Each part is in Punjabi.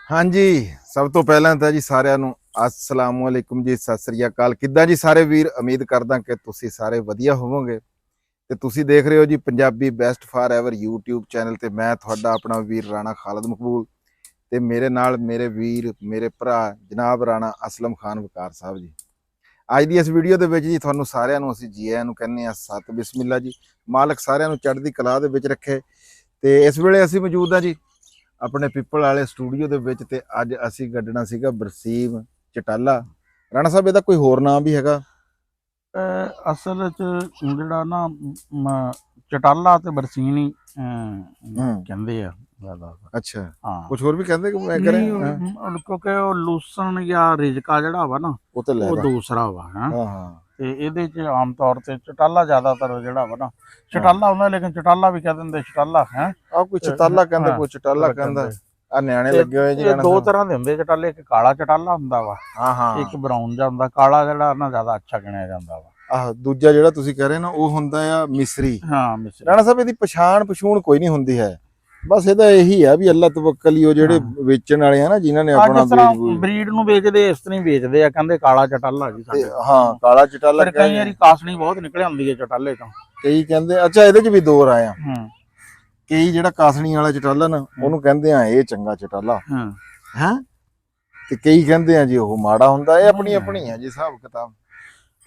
ਹਾਂਜੀ, ਸਭ ਤੋਂ ਪਹਿਲਾਂ ਤਾਂ ਜੀ ਸਾਰਿਆਂ ਨੂੰ अस्सलाम वालेकुम जी, सत श्री अकाल। किद्दां जी सारे वीर, उम्मीद करदा कि तुसी सारे वधिया होवोगे ते तुसी देख रहे हो जी Punjabi best forever YouTube channel ते मैं तुहाडा अपना वीर राणा खालिद मकबूल ते मेरे नाल मेरे वीर मेरे भरा जनाब राणा असलम खान वकार साहब जी। ਅੱਜ ਦੀ ਇਸ ਵੀਡੀਓ ਦੇ ਵਿੱਚ ਜੀ ਤੁਹਾਨੂੰ ਸਾਰਿਆਂ ਨੂੰ ਅਸੀਂ ਜੀ ਆਇਆਂ ਨੂੰ ਕਹਿੰਦੇ ਆ ਸਤ ਬਿਸਮਿਲ੍ਲਾ ਜੀ। ਮਾਲਕ ਸਾਰਿਆਂ ਨੂੰ ਚੜ੍ਹਦੀ ਕਲਾ ਦੇ ਵਿੱਚ ਰੱਖੇ। ਤੇ ਇਸ ਵੇਲੇ ਅਸੀਂ ਮੌਜੂਦ ਆ ਜੀ ਆਪਣੇ ਪਿੱਪਲ ਵਾਲੇ ਸਟੂਡੀਓ ਦੇ ਵਿੱਚ ਤੇ ਅੱਜ ਅਸੀਂ ਗੱਡਣਾ ਸੀਗਾ ਬਰਸੀਮ ਚਟਾਲਾ। ਰਾਣਾ ਸਾਹਿਬ ਇਹਦਾ ਕੋਈ ਹੋਰ ਨਾਮ ਵੀ ਹੈਗਾ? ਅਸਲ ਚ ਜਿਹੜਾ ਨਾ ਚਟਾਲਾ ਤੇ ਬਰਸੀਨ ਹੀ ਕਹਿੰਦੇ ਆ ਜ਼ਿਆਦਾ। ਅੱਛਾ, ਹਾਂ, ਕੁਝ ਹੋਰ ਵੀ ਕਹਿੰਦੇ ਕਿ ਮੈਂ ਕਰਾਂ? ਕਿਉਂਕਿ ਉਹ ਲੂਸਣ ਜਾਂ ਰਿਜਕਾ ਜਿਹੜਾ ਵਾ ਨਾ ਉਹ ਤਾਂ ਉਹ ਦੂਸਰਾ ਵਾ। ਹਾਂ ਹਾਂ, ਤੇ ਇਹਦੇ ਚ ਆਮ ਤੌਰ ਤੇ ਚਟਾਲਾ ਜ਼ਿਆਦਾਤਰ ਜਿਹੜਾ ਵਾ ਨਾ ਚਟਾਲਾ ਹੁੰਦਾ, ਲੇਕਿਨ ਚਟਾਲਾ ਵੀ ਕਹਿ ਦਿੰਦੇ ਚਟਾਲਾ ਹੈ। ਆ ਕੋਈ ਚਟਾਲਾ ਕਹਿੰਦਾ, ਕੋਈ ਚਟਾਲਾ ਕਹਿੰਦਾ। ਆ ਨਿਆਣੇ ਲੱਗੇ ਹੋਏ ਜੀ। ਦੋ ਤਰ੍ਹਾਂ ਦੇ ਹੁੰਦੇ ਚਟਾਲੇ, ਇੱਕ ਕਾਲਾ ਚਟਾਲਾ ਹੁੰਦਾ ਵਾ, ਹਾਂ ਹਾਂ, ਇੱਕ ਬਰਾਊਨ ਜਿਹਾ ਹੁੰਦਾ। ਕਾਲਾ ਜਿਹੜਾ ਨਾ ਜ਼ਿਆਦਾ ਅੱਛਾ ਗਿਣਿਆ ਜਾਂਦਾ ਵਾ। ਆਹ ਦੂਜਾ ਜਿਹੜਾ ਤੁਸੀਂ ਕਹਿ ਰਹੇ ਨਾ ਉਹ ਹੁੰਦਾ ਆ ਮਿਸਰੀ। ਹਾਂ ਮਿਸਰੀ। ਰਾਣਾ ਸਾਹਿਬ ਇਹਦੀ ਪਛਾਣ ਕੋਈ ਨਹੀਂ ਹੁੰਦੀ ਹੈ, ਬਸ ਇਹਦਾ ਇਹੀ ਆ ਵੀ ਅੱਲਾ ਤਵੱਕਲ ਹੀ। ਉਹ ਜਿਹੜੇ ਵੇਚਣ ਵਾਲੇ ਆ ਨਾ ਜਿਨ੍ਹਾਂ ਨੇ ਆਪਣਾ ਬਰੀਡ ਨੂੰ ਵੇਚਦੇ ਇਸ ਤਰ੍ਹਾਂ ਹੀ ਵੇਚਦੇ ਆ, ਕਹਿੰਦੇ ਕਾਲਾ ਚਟਾਲਾ ਜੀ ਸਾਡੇ। ਹਾਂ ਕਾਲਾ ਚਟਾਲਾ। ਕਈ ਵਾਰੀ ਕਾਸਣੀ ਬਹੁਤ ਨਿਕਲ ਆਉਂਦੀ ਹੈ ਚਟਾਲੇ ਤੋਂ। ਕਈ ਕਹਿੰਦੇ ਅੱਛਾ ਇਹਦੇ ਚ ਵੀ ਦੋ ਰਾਏ ਆ। ਕਈ ਜਿਹੜਾ ਕਾਸਣੀ ਵਾਲਾ ਚਟਾਲਾ ਨਾ ਉਹਨੂੰ ਕਹਿੰਦੇ ਆ ਇਹ ਚੰਗਾ ਚਟਾਲਾ ਹੈ, ਤੇ ਕਈ ਕਹਿੰਦੇ ਆ ਜੀ ਉਹ ਮਾੜਾ ਹੁੰਦਾ। ਇਹ ਆਪਣੀ ਆਪਣੀ ਆ ਜੀ ਹਿਸਾਬ ਕਿਤਾਬ।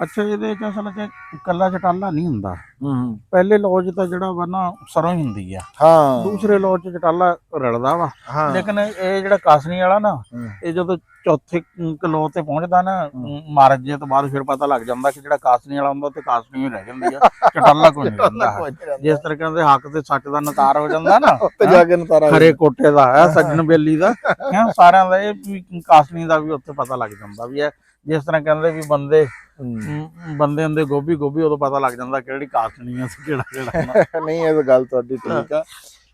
ਅੱਛਾ, ਇਹਦੇ ਚ ਅਸਲ ਚ ਇਕੱਲਾ ਚਟਾਲਾ ਨਹੀਂ ਹੁੰਦਾ। ਪਹਿਲੇ ਲੋਜ ਤਾਂ ਜਿਹੜਾ ਵਾ ਨਾ ਸਰੋਂ ਹੀ ਹੁੰਦੀ ਆ। ਹਾਂ, ਦੂਸਰੇ ਲੋਜ ਚ ਚਟਾਲਾ ਰਲਦਾ ਵਾ। ਲੇਕਿਨ ਇਹ ਜਿਹੜਾ ਕਾਸਣੀ ਵਾਲਾ ਨਾ ਇਹ ਜਦੋਂ ਚੌਥੇ ਕਿਲੋ ਤੇ ਪਹੁੰਚਦਾ ਨਾ ਮਾਰਜੇ ਤੋਂ ਬਾਅਦ ਫਿਰ ਪਤਾ ਲੱਗ ਜਾਂਦਾ ਕਿ ਜਿਹੜਾ ਕਾਸਣੀ ਵਾਲਾ ਹੁੰਦਾ ਤੇ ਕਾਸਣੀ ਹੀ ਰਹਿ ਜਾਂਦੀ ਆ, ਚਟਾਲਾ ਕੋਈ ਨਹੀਂ ਹੁੰਦਾ। ਜਿਸ ਤਰ੍ਹਾਂ ਕਹਿੰਦੇ ਹੱਕ ਤੇ ਸੱਚ ਦਾ ਨਤਾਰ ਹੋ ਜਾਂਦਾ ਨਾ, ਉੱਤੇ ਜਾ ਕੇ ਨਤਾਰਾ ਖਰੇ ਕੋਟੇ ਦਾ ਹੈ ਸੱਜਣ ਬੇਲੀ ਦਾ ਹੈ, ਸਾਰਿਆਂ ਦਾ ਇਹ ਕਾਸਣੀ ਦਾ ਵੀ ਉੱਥੇ ਪਤਾ ਲੱਗ ਜਾਂਦਾ ਵੀ ਹੈ। ਜਿਸ ਤਰ੍ਹਾਂ ਕਹਿੰਦੇ ਵੀ ਬੰਦੇ ਹੁੰਦੇ ਗੋਭੀ ਉਦੋਂ ਪਤਾ ਲੱਗ ਜਾਂਦਾ ਕਿਹੜੀ ਕਾਸਣੀ ਆ ਕਿਹੜਾ ਕਿਹੜਾ ਨਹੀਂ। ਇਹ ਤਾਂ ਗੱਲ ਤੁਹਾਡੀ ਠੀਕ ਆ।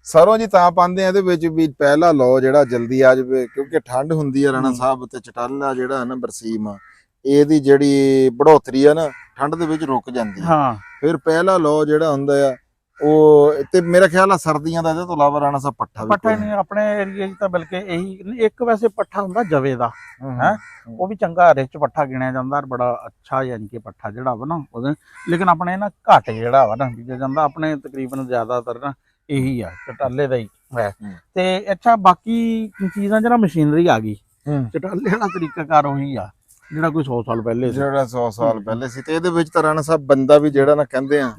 ਸਰੋਂ ਜੀ ਤਾਂ ਪਾਉਂਦੇ ਆ ਇਹਦੇ ਵਿੱਚ ਵੀ ਪਹਿਲਾ ਲੋ ਜਿਹੜਾ ਜਲਦੀ ਆ ਜਾਵੇ, ਕਿਉਂਕਿ ਠੰਡ ਹੁੰਦੀ ਆ ਰਾਣਾ ਸਾਹਿਬ। ਤੇ ਚਟਾਲਾ ਜਿਹੜਾ ਨਾ ਬਰਸੀਮ ਆ, ਇਹਦੀ ਜਿਹੜੀ ਬੜੋਤਰੀ ਆ ਨਾ ਠੰਡ ਦੇ ਵਿੱਚ ਰੁਕ ਜਾਂਦੀ ਆ। ਫਿਰ ਪਹਿਲਾ ਲੋ ਜਿਹੜਾ ਹੁੰਦਾ ਆ ਉਹ, ਤੇ ਮੇਰਾ ਖਿਆਲ ਆ ਸਰਦੀਆਂ ਦਾ ਇਹਦੇ ਤੋਂ ਇਲਾਵਾ ਰਾਣਾ ਸਾਹਿਬ ਪੱਠਾ ਨਹੀਂ ਆਪਣੇ ਏਰੀਏ 'ਚ ਤਾਂ ਬਲਕਿ ਇਹੀ ਇੱਕ ਵੈਸੇ ਪੱਠਾ ਹੁੰਦਾ ਜਵੇ ਦਾ ਹੈ, ਉਹ ਵੀ ਚੰਗਾ ਰਿਚ ਪੱਠਾ ਗਿਣਿਆ ਜਾਂਦਾ, ਬੜਾ ਅੱਛਾ ਯਾਨੀ ਕਿ ਪੱਠਾ ਜਿਹੜਾ ਵਾ ਨਾ ਉਹਦੇ। ਲੇਕਿਨ ਆਪਣੇ ਨਾ ਘੱਟ ਜਿਹੜਾ ਵਾ ਨਾ ਬੀਜਿਆ ਜਾਂਦਾ, ਆਪਣੇ ਤਕਰੀਬਨ ਜ਼ਿਆਦਾਤਰ ਨਾ ਇਹੀ ਆ ਚਟਾਲੇ ਦਾ ਹੀ ਹੈ। ਤੇ ਅੱਛਾ ਬਾਕੀ ਚੀਜ਼ਾਂ ਚ ਨਾ ਮਸ਼ੀਨਰੀ ਆ ਗਈ। ਚਟਾਲੇ ਵਾਲਾ ਤਰੀਕਾਕਾਰ ਉਹੀ ਆ ਜਿਹੜਾ ਕੋਈ 100 ਸਾਲ ਪਹਿਲੇ ਸੀ, ਜਿਹੜਾ 100 ਸਾਲ ਪਹਿਲੇ ਸੀ। ਤੇ ਇਹਦੇ ਵਿੱਚ ਤਾਂ ਰਾਣਾ ਸਾਹਿਬ ਬੰਦਾ ਵੀ ਜਿਹੜਾ ਨਾ ਕਹਿੰਦੇ ਆ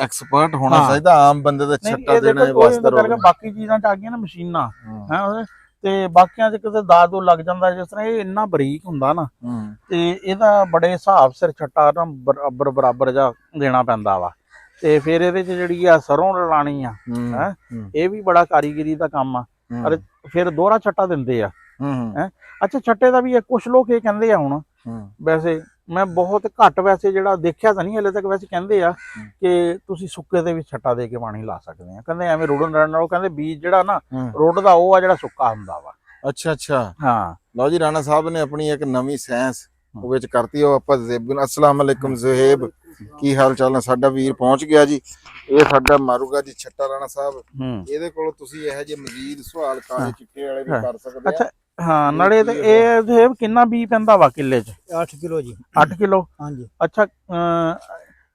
ਐਕਸਪਰਟ ਹੋਣਾ ਚਾਹੀਦਾ, ਆਮ ਬੰਦੇ ਦਾ ਛੱਟਾ ਦੇਣਾ ਵਾਸਤੇ। ਬਾਕੀ ਚੀਜ਼ਾਂ ਚ ਆ ਗਈਆਂ ਨਾ ਮਸ਼ੀਨਾਂ ਹੈ, ਤੇ ਬਾਕੀਆਂ ਚ ਕਿਤੇ ਦਾਦੂ ਲੱਗ ਜਾਂਦਾ। ਜਿਸ ਤਰ੍ਹਾਂ ਇਹ ਇੰਨਾ ਬਰੀਕ ਹੁੰਦਾ ਨਾ, ਤੇ ਇਹਦਾ ਬੜੇ ਹਿਸਾਬ ਸਿਰ ਛੱਟਾ ਨਾ ਬਰਾਬਰ ਜਾ ਦੇਣਾ ਪੈਂਦਾ ਵਾ। ਤੇ ਫਿਰ ਇਹਦੇ ਚ ਜਿਹੜੀ ਆ ਸਰੋਂ ਲਾਣੀ ਆ ਹੈ, ਇਹ ਵੀ ਬੜਾ ਕਾਰੀਗਰੀ ਦਾ ਕੰਮ ਆ। ਅਰੇ ਫਿਰ ਦੋਹਰਾ ਛੱਟਾ ਦਿੰਦੇ ਆ ਹੈ। ਅੱਛਾ, ਛੱਟੇ ਦਾ ਵੀ ਕੁਛ ਲੋਕ ਇਹ ਕਹਿੰਦੇ ਆ, ਹੁਣ ਵੈਸੇ ਮੈਂ ਬਹੁਤ ਘੱਟ ਵੈਸੇ ਜਿਹੜਾ ਦੇਖਿਆ ਤਾਂ ਨਹੀਂ ਹਲੇ ਤੱਕ, ਵੈਸੇ ਕਹਿੰਦੇ ਆ ਕਿ ਤੁਸੀਂ ਸੁੱਕੇ ਦੇ ਵਿੱਚ ਛੱਟਾ ਦੇ ਕੇ ਪਾਣੀ ਲਾ ਸਕਦੇ ਆ। ਕਹਿੰਦੇ ਐਵੇਂ ਰੋੜਨ ਰੜਨ ਨਾਲੋਂ ਕਹਿੰਦੇ ਬੀਜ ਜਿਹੜਾ ਨਾ ਰੋੜਦਾ ਉਹ ਆ ਜਿਹੜਾ ਸੁੱਕਾ ਹੁੰਦਾ ਵਾ। ਅੱਛਾ ਅੱਛਾ, ਹਾਂ। ਲਓ ਜੀ, ਰਾਣਾ ਸਾਹਿਬ ਨੇ ਆਪਣੀ ਇੱਕ ਨਵੀਂ ਸਾਇੰਸ ਉਹ ਵਿੱਚ ਕਰਤੀ। ਉਹ ਆਪਾਂ अस्सलाम वालेकुम ਜ਼ੁਹੇਬ, ਕੀ ਹਾਲ ਚਾਲ ਨੇ? ਸਾਡਾ ਵੀਰ ਪਹੁੰਚ ਗਿਆ ਜੀ। ਇਹ ਸਾਡਾ ਮਾਰੂਗਾ ਜੀ ਛੱਟਾ ਰਾਣਾ ਸਾਹਿਬ। ਇਹਦੇ ਕੋਲ ਤੁਸੀਂ ਇਹੋ ਜਿਹੇ ਮਜ਼ੀਦ ਸਵਾਲ ਕਾਲੇ ਚਿੱਟੇ ਵਾਲੇ ਵੀ ਕਰ ਸਕਦੇ ਆ। ਅੱਛਾ ਹਾਂ, ਨਾਲੇ ਤੇ ਇਹ ਕਿੰਨਾ ਬੀ ਪੈਂਦਾ ਵਾ ਕਿੱਲੇ ਚ? 8 ਕਿਲੋ ਜੀ। 8 ਕਿਲੋ? ਹਾਂਜੀ। ਅੱਛਾ,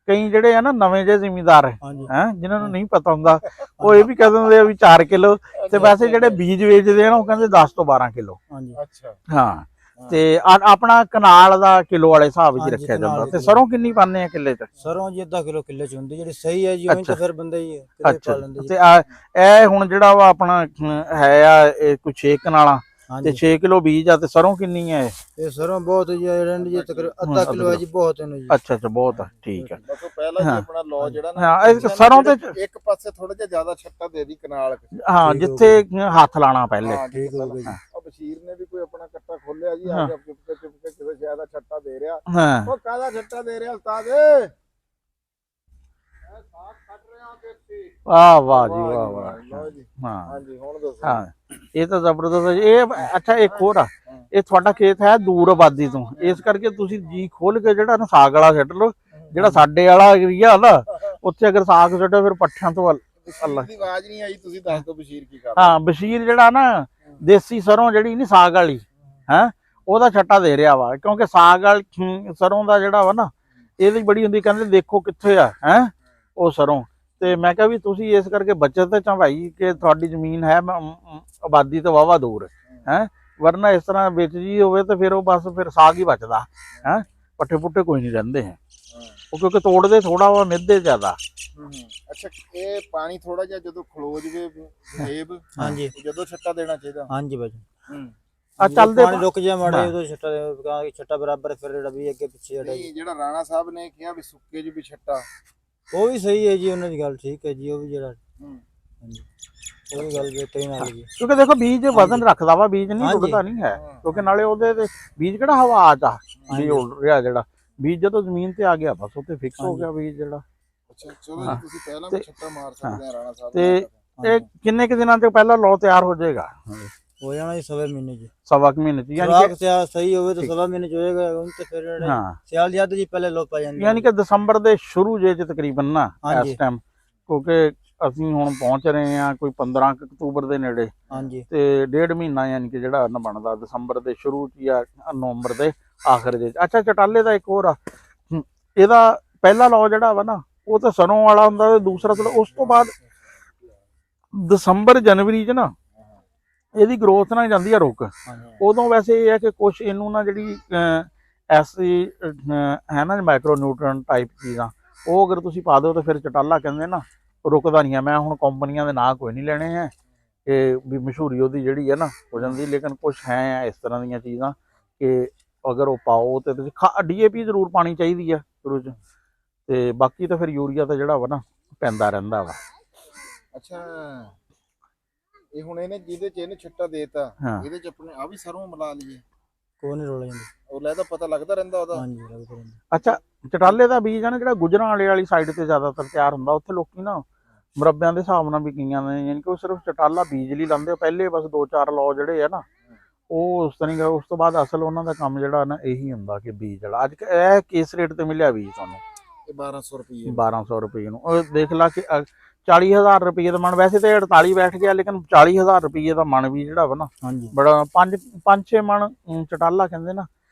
ਕਈ ਜਿਹੜੇ ਆ ਨਾ ਨਵੇਂ ਜਿਹੇ ਜ਼ਿਮੀਂਦਾਰ ਹੈ ਜਿਨ੍ਹਾਂ ਨੂੰ ਨਹੀਂ ਪਤਾ ਹੁੰਦਾ, ਉਹ ਇਹ ਵੀ ਕਹਿ ਦਿੰਦੇ ਆ ਵੀ 4 ਕਿਲੋ। ਤੇ ਵੈਸੇ ਜਿਹੜੇ ਬੀਜ ਵੇਚਦੇ ਆ ਨਾ ਉਹ ਕਹਿੰਦੇ 10 ਤੋਂ 12 ਕਿਲੋ। ਅੱਛਾ ਹਾਂ, ਤੇ ਆਪਣਾ ਕਨਾਲ ਦਾ ਕਿਲੋ ਵਾਲੇ ਹਿਸਾਬ ਵਿੱਚ ਰੱਖਿਆ ਜਾਂਦਾ। ਤੇ ਸਰੋਂ ਕਿੰਨੀ ਪਾਉਂਦੇ ਆ ਕਿੱਲੇ ਚ? ਸਰੋਂ ਜੀ 1/2 ਕਿਲੋ ਕਿੱਲੇ ਚ ਹੁੰਦੀ, ਜਿਹੜੀ ਸਹੀ ਹੈ ਜੀ। ਉਹ ਤਾਂ ਫਿਰ ਬੰਦੇ ਹੀ ਕਿਤੇ ਪਾ ਲੈਂਦੇ ਜੀ। ਤੇ ਇਹ ਹੁਣ ਜਿਹੜਾ ਵਾ ਆਪਣਾ ਹੈ ਆ ਇਹ ਕੋਈ 6 ਕਨਾਲਾਂ ਤੇ 6 ਕਿਲੋ ਬੀਜ ਆ। ਤੇ ਸਰੋਂ ਕਿੰਨੀ ਹੈ? ਇਹ ਸਰੋਂ ਬਹੁਤ ਜੀ ਜੀ ਤਕਰੀਬਨ 1/2 ਕਿਲੋ ਹੈ ਜੀ, ਬਹੁਤ ਹੈ ਜੀ। ਅੱਛਾ ਅੱਛਾ, ਬਹੁਤ ਆ, ਠੀਕ ਆ। ਬਸ ਪਹਿਲਾਂ ਜੀ ਆਪਣਾ ਲੋ ਜਿਹੜਾ ਨਾ, ਹਾਂ, ਇਹ ਸਰੋਂ ਤੇ ਇੱਕ ਪਾਸੇ ਥੋੜਾ ਜਿਹਾ ਜ਼ਿਆਦਾ ਛੱਟਾ ਦੇ ਦੀ ਕਨਾਲ। ਹਾਂ, ਜਿੱਥੇ ਹੱਥ ਲਾਣਾ ਪਹਿਲੇ। ਠੀਕ ਹੋ ਗਿਆ ਜੀ। ਬਸ਼ੀਰ ਨੇ ਵੀ ਕੋਈ ਆਪਣਾ ਕੱਟਾ ਖੋਲਿਆ ਜੀ, ਆ ਕੇ ਚੁੱਪ ਕੇ ਕਿਸੇ ਸ਼ਾਇਦ ਦਾ ਛੱਟਾ ਦੇ ਰਿਹਾ। ਹਾਂ, ਉਹ ਕਾਹਦਾ ਛੱਟਾ ਦੇ ਰਿਹਾ ਉਸਤਾਦ? ਵਾਹ ਵਾਹ ਜੀ, ਵਾਹ ਵਾਹ। ਹਾਂ ਹਾਂਜੀ, ਹੁਣ ਦੱਸੋ। ਹਾਂ, ਇਹ ਤਾਂ ਜ਼ਬਰਦਸਤ ਹੈ ਇਹ। ਅੱਛਾ, ਇੱਕ ਹੋਰ ਆ, ਇਹ ਤੁਹਾਡਾ ਖੇਤ ਹੈ ਦੂਰ ਆਬਾਦੀ ਤੋਂ, ਇਸ ਕਰਕੇ ਤੁਸੀਂ ਜੀ ਖੋਲ ਕੇ ਜਿਹੜਾ ਨਾ ਸਾਗ ਵਾਲਾ ਛੱਡ ਲਓ। ਜਿਹੜਾ ਸਾਡੇ ਵਾਲਾ ਏਰੀਆ ਨਾ, ਉੱਥੇ ਅਗਰ ਸਾਗ ਛੱਡੋ ਫਿਰ ਪੱਠਿਆਂ ਤੋਂ ਅੱਲਾ ਦੀ ਆਵਾਜ਼ ਨਹੀਂ ਆਈ। ਤੁਸੀਂ ਦੱਸ ਦਿਓ ਬਸ਼ੀਰ ਕੀ ਕਰਦਾ? ਹਾਂ, ਬਸ਼ੀਰ ਜਿਹੜਾ ਨਾ ਦੇਸੀ ਸਰੋਂ ਜਿਹੜੀ ਨਹੀਂ ਸਾਗ ਵਾਲੀ ਹੈ ਉਹਦਾ ਛੱਟਾ ਦੇ ਰਿਹਾ ਵਾ, ਕਿਉਂਕਿ ਸਾਗ ਵਾਲੀ ਸਰੋਂ ਦਾ ਜਿਹੜਾ ਵਾ ਨਾ ਇਹਦੀ ਬੜੀ ਹੁੰਦੀ, ਕਹਿੰਦੇ ਦੇਖੋ ਕਿੱਥੇ ਆ ਹੈ ਉਹ ਸਰੋਂ। ਤੇ ਮੈਂ ਕਿਹਾ ਵੀ ਤੁਸੀਂ ਇਸ ਕਰਕੇ ਬਚਤ ਚ ਭਾਈ ਕਿ ਤੁਹਾਡੀ ਜ਼ਮੀਨ ਹੈ ਆਬਾਦੀ ਤੋਂ ਵਾਵਾ ਦੂਰ ਹੈ, ਵਰਨਾ ਇਸ ਤਰ੍ਹਾਂ ਵਿੱਚ ਜੀ ਹੋਵੇ ਤੇ ਫਿਰ ਉਹ ਬਸ ਫਿਰ ਸਾਗ ਹੀ ਬਚਦਾ ਹੈ, ਪੱਠੇ ਪੁੱਠੇ ਕੋਈ ਨਹੀਂ ਰਹਿੰਦੇ ਹੈ ਉਹ, ਕਿਉਂਕਿ ਤੋੜਦੇ ਥੋੜਾ ਵਾ ਮਿੱਧੇ ਜ਼ਿਆਦਾ। ਅੱਛਾ ਇਹ ਪਾਣੀ ਥੋੜਾ ਜਿਹਾ ਜਦੋਂ ਖਲੋ ਜਵੇ ਜੇਬ ਹਾਂਜੀ ਜਦੋਂ ਛੱਟਾ ਦੇਣਾ ਚਾਹੀਦਾ। ਹਾਂਜੀ ਭਾਜੀ ਆ ਚੱਲਦੇ ਪਾਣੀ ਰੁਕ ਜਾ ਮਾੜੇ ਉਦੋਂ ਛੱਟਾ ਦੇ, ਛੱਟਾ ਬਰਾਬਰ ਫਿਰ ਜਿਹੜਾ ਵੀ ਅੱਗੇ ਪਿੱਛੇ ਜਿਹੜਾ ਜਿਹੜਾ ਰਾਣਾ ਸਾਹਿਬ ਨੇ ਕਿਹਾ ਵੀ ਸੁੱਕੇ ਚ ਵੀ ਛੱਟਾ, ਉਹ ਵੀ ਸਹੀ ਹੈ ਜੀ, ਉਹਨਾਂ ਦੀ ਗੱਲ ਠੀਕ ਹੈ ਜੀ, ਉਹ ਵੀ ਜਿਹੜਾ ਹਾਂਜੀ ਉਹ ਵੀ ਗੱਲ ਬੇਤਰੀ ਨਾਲ ਜੀ, ਕਿਉਂਕਿ ਦੇਖੋ ਬੀਜ ਵਜ਼ਨ ਰੱਖਦਾ ਵਾ, ਬੀਜ ਨਹੀਂ ਉੱਡਦਾ ਨਹੀਂ ਹੈ, ਕਿਉਂਕਿ ਨਾਲੇ ਉਹਦੇ ਤੇ ਬੀਜ ਕਿਹੜਾ ਹਵਾ ਚ ਵੀ ਉੱਡ ਰਿਹਾ, ਜਿਹੜਾ ਬੀਜ ਜਦੋਂ ਜ਼ਮੀਨ ਤੇ ਆ ਗਿਆ ਬਸ ਉੱਥੇ ਫਿਕਸ ਹੋ ਗਿਆ ਬੀਜ ਜਿਹੜਾ। ਅੱਛਾ ਚਲੋ ਜੀ ਤੁਸੀਂ ਪਹਿਲਾਂ ਵੀ ਛੱਟਾ ਮਾਰ ਸਕਦੇ ਆ ਰਾਣਾ ਸਾਹਿਬ ਤੇ ਇਹ ਕਿੰਨੇ ਕੁ ਦਿਨਾਂ ਚ ਪਹਿਲਾਂ ਲੋ ਤਿਆਰ ਹੋ ਜਾਏਗਾ? ਹੋ ਜਾਣਾ ਜੀ ਸਵਾ ਮਹੀਨੇ ਚ, ਸਵਾ ਕੁ ਮਹੀਨੇ ਚ, ਯਾਨੀ ਖੁਰਾਕ ਸਹੀ ਹੋਵੇ ਤਾਂ ਸਵਾ ਮਹੀਨੇ ਚ ਹੋਏਗਾ, ਹੁਣ ਤੇ ਫਿਰ ਹਾਂ ਸਿਆਲ ਜਦ ਜੀ ਪਹਿਲੇ ਲੋਪ ਆ ਜਾਂਦੇ, ਯਾਨੀ ਕਿ ਦਸੰਬਰ ਦੇ ਸ਼ੁਰੂ ਜੇ ਚ ਤਕਰੀਬਨ ਨਾ ਹਾਂਜੀ। ਇਸ ਟਾਈਮ, ਕਿਉਂਕਿ ਅਸੀਂ ਹੁਣ ਪਹੁੰਚ ਰਹੇ ਹਾਂ ਕੋਈ 15 ਅਕਤੂਬਰ ਦੇ ਨੇੜੇ, ਹਾਂਜੀ ਤੇ ਡੇਢ ਮਹੀਨਾ ਯਾਨੀ ਕਿ ਜਿਹੜਾ ਨਾ ਬਣਦਾ ਦਸੰਬਰ ਦੇ ਸ਼ੁਰੂ ਚ ਜਾਂ ਨਵੰਬਰ ਦੇ ਆਖਰ ਦੇ। ਅੱਛਾ ਚਟਾਲੇ ਦਾ ਇੱਕ ਹੋਰ ਆ, ਇਹਦਾ ਪਹਿਲਾ ਲੋ ਜਿਹੜਾ ਵਾ ਨਾ ਉਹ ਤਾਂ ਸਰੋਂ ਵਾਲਾ ਹੁੰਦਾ, ਤੇ ਦੂਸਰਾ ਤਾਂ ਉਸ ਤੋਂ ਬਾਅਦ ਦਸੰਬਰ ਜਨਵਰੀ ਚ ਨਾ ਇਹਦੀ ਗਰੋਥ ਨਾ ਜਾਂਦੀ ਆ ਰੁਕ, ਉਦੋਂ ਵੈਸੇ ਇਹ ਹੈ ਕਿ ਕੁਛ ਇਹਨੂੰ ਨਾ ਜਿਹੜੀ ਐਸੀ ਹੈ ਨਾ ਮਾਈਕਰੋ ਨਿਊਟ੍ਰੀਐਂਟ ਟਾਈਪ ਚੀਜ਼ਾਂ, ਉਹ ਅਗਰ ਤੁਸੀਂ ਪਾ ਦਿਓ ਤਾਂ ਫਿਰ ਚਟਾਲਾ ਕਹਿੰਦੇ ਨਾ ਰੁਕਦਾ ਨਹੀਂ ਹੈ। ਮੈਂ ਹੁਣ ਕੰਪਨੀਆਂ ਦੇ ਨਾਂ ਕੋਈ ਨਹੀਂ ਲੈਣੇ ਹੈ ਕਿ ਵੀ ਮਸ਼ਹੂਰੀ ਉਹਦੀ ਜਿਹੜੀ ਹੈ ਨਾ ਹੋ ਜਾਂਦੀ, ਲੇਕਿਨ ਕੁਛ ਹੈ ਇਸ ਤਰ੍ਹਾਂ ਦੀਆਂ ਚੀਜ਼ਾਂ ਕਿ ਅਗਰ ਉਹ ਪਾਓ ਤੇ ਤੁਸੀਂ DAP ਜ਼ਰੂਰ ਪਾਣੀ ਚਾਹੀਦੀ ਆ ਸ਼ੁਰੂ 'ਚ, ਤੇ ਬਾਕੀ ਤਾਂ ਫਿਰ ਯੂਰੀਆ ਤਾਂ ਜਿਹੜਾ ਵਾ ਨਾ ਪੈਂਦਾ ਰਹਿੰਦਾ ਵਾ। ਅੱਛਾ ਇਹ ਹੁਣ ਇਹਨੇ ਜਿਹਦੇ ਚ ਇਹਨੇ ਛੱਟਾ ਦੇਤਾ ਇਹਦੇ ਚ ਆਪਣੇ ਆ ਵੀ ਸਰੋਂ ਮਿਲਾ ਲਈਏ, ਕੋਈ ਨਹੀਂ ਰੋਲਾ ਜਾਂਦੀ, ਉਹ ਲੈਦਾ ਪਤਾ ਲੱਗਦਾ ਰਹਿੰਦਾ ਉਹਦਾ। ਹਾਂਜੀ ਲੱਗਦਾ ਰਹਿੰਦਾ। ਅੱਛਾ ਚਟਾਲੇ ਦਾ ਬੀਜ ਆ ਨਾ ਜਿਹੜਾ ਗੁਜਰਾਂ ਵਾਲੀ ਸਾਈਡ ਤੇ ਜ਼ਿਆਦਾਤਰ ਤਿਆਰ ਹੁੰਦਾ, ਉੱਥੇ ਲੋਕੀ ਨਾ ਮੁਰੱਬਿਆਂ ਦੇ ਹਿਸਾਬ ਨਾਲ ਵੀ ਕਈਆਂ ਨੇ ਯਾਨੀ ਕਿ ਉਹ ਸਿਰਫ ਚਟਾਲਾ ਬੀਜ ਲਈ ਲਾਉਂਦੇ, ਪਹਿਲੇ ਬਸ 2-4 ਲੌ ਜਿਹੜੇ ਆ ਨਾ ਉਹ ਉਸ ਤਰ੍ਹਾਂ, ਉਸ ਤੋਂ ਬਾਅਦ ਅਸਲ ਉਹਨਾਂ ਦਾ ਕੰਮ ਜਿਹੜਾ ਨਾ ਇਹੀ ਹੁੰਦਾ ਕਿ ਬੀਜ ਜਿਹੜਾ ਅੱਜ ਇਹ ਕਿਸ ਰੇਟ ਤੇ ਮਿਲਿਆ ਬੀਜ ਤੁਹਾਨੂੰ? 1200 ਰੁਪਏ 1200 ਰੁਪਏ ਨੂੰ, ਉਹ ਦੇਖ ਲਾ ਕਿ 40,000 ਰੁਪਏ ਦਾ ਮਣ, ਵੈਸੇ ਤੇ 48 ਬੈਠ ਗਿਆ ਲੇਕਿਨ 40,000 ਰੁਪਏ ਦਾ ਮਣ ਵੀ ਜਿਹੜਾ ਵਾ ਨਾ ਹਾਂਜੀ ਬੜਾ 5-6 ਮਣ ਚਟਾਲਾ ਕਹਿੰਦੇ ਨਾ